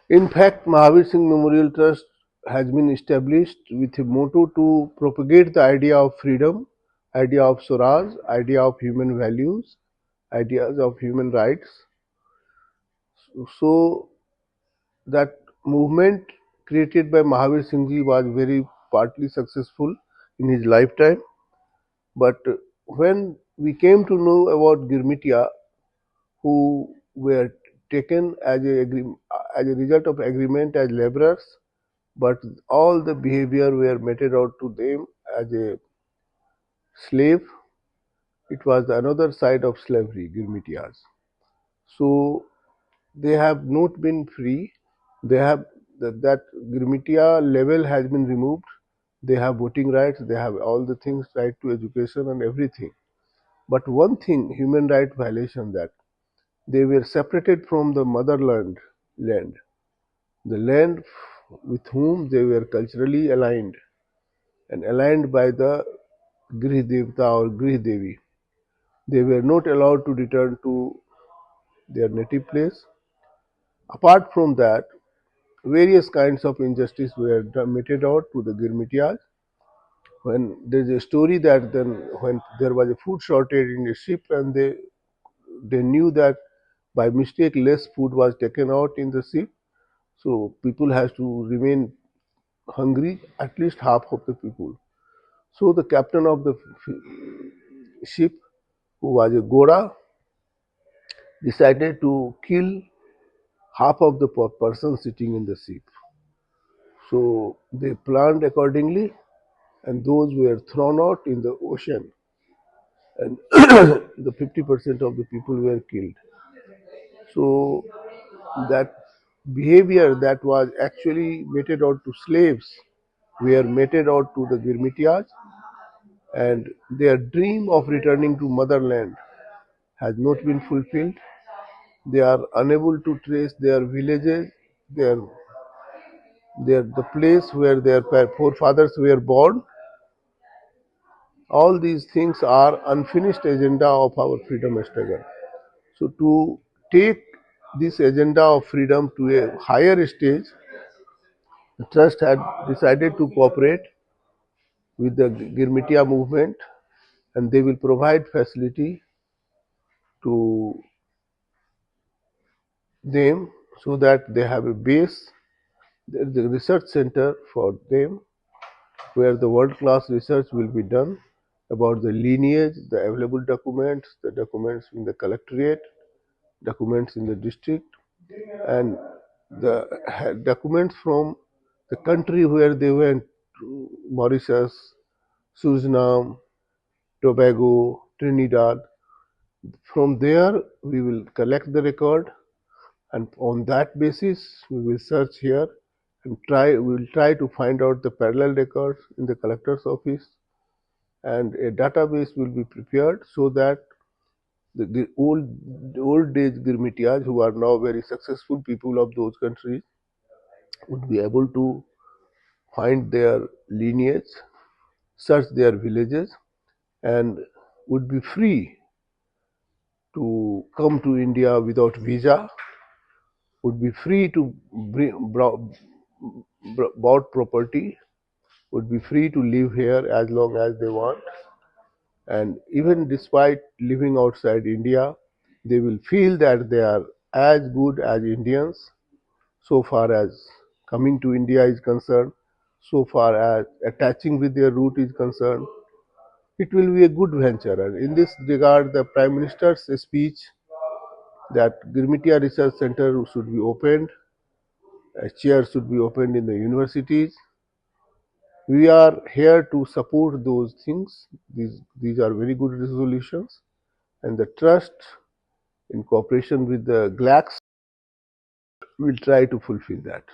In fact, Mahavir Singh Memorial Trust has been established with a motto to propagate the idea of freedom, idea of Swaraj, idea of human values, ideas of human rights. So that movement created by Mahavir Singh ji was very partly successful in his lifetime. But when we came to know about girmitya, who were taken as a result of agreement as laborers, but all the behavior were meted out to them as a slave. It was another side of slavery, girmitiyas. So they have not been free. They have that girmitya level has been removed. They have voting rights. They have all the things, right to education and everything. But one thing, human right violation, that they were separated from the land, the land with whom they were culturally aligned and aligned by the Grih Devta or Grih Devi. They were not allowed to return to their native place. Apart from that, various kinds of injustice were meted out to the girmitiyas. When there is a story that then when there was a food shortage in the ship and they knew that by mistake less food was taken out in the ship, so people has to remain hungry, at least half of the people. So the captain of the ship, who was a Gora, decided to kill half of the person sitting in the ship. So they planned accordingly, and those were thrown out in the ocean, and the 50% of the people were killed. So that behavior that was actually meted out to slaves were meted out to the girmitiyas, and their dream of returning to motherland has not been fulfilled. They are unable to trace their villages, their the place where their forefathers were born. All these things are unfinished agenda of our freedom struggle. So to take this agenda of freedom to a higher stage, the trust had decided to cooperate with the Girmitya movement, and they will provide facility to them so that they have a base. There is a research center for them where the world-class research will be done about the lineage, the available documents, the documents in the collectorate, documents in the district, and the documents from the country where they went, Mauritius, Suriname, Tobago, Trinidad. From there, we will collect the record, and on that basis, we will search here and we will try to find out the parallel records in the collector's office, and a database will be prepared so that the old age girmitiyas who are now very successful people of those countries would be able to find their lineage, search their villages, and would be free to come to India without visa, would be free to bought property, would be free to live here as long as they want, and even despite living outside India, they will feel that they are as good as Indians so far as coming to India is concerned, so far as attaching with their root is concerned. It will be a good venture. And in this regard, the Prime Minister's speech that Girmitya Research Center should be opened, a chair should be opened in the universities. We are here to support those things. These are very good resolutions, and the trust, in cooperation with the GLACs, will try to fulfill that.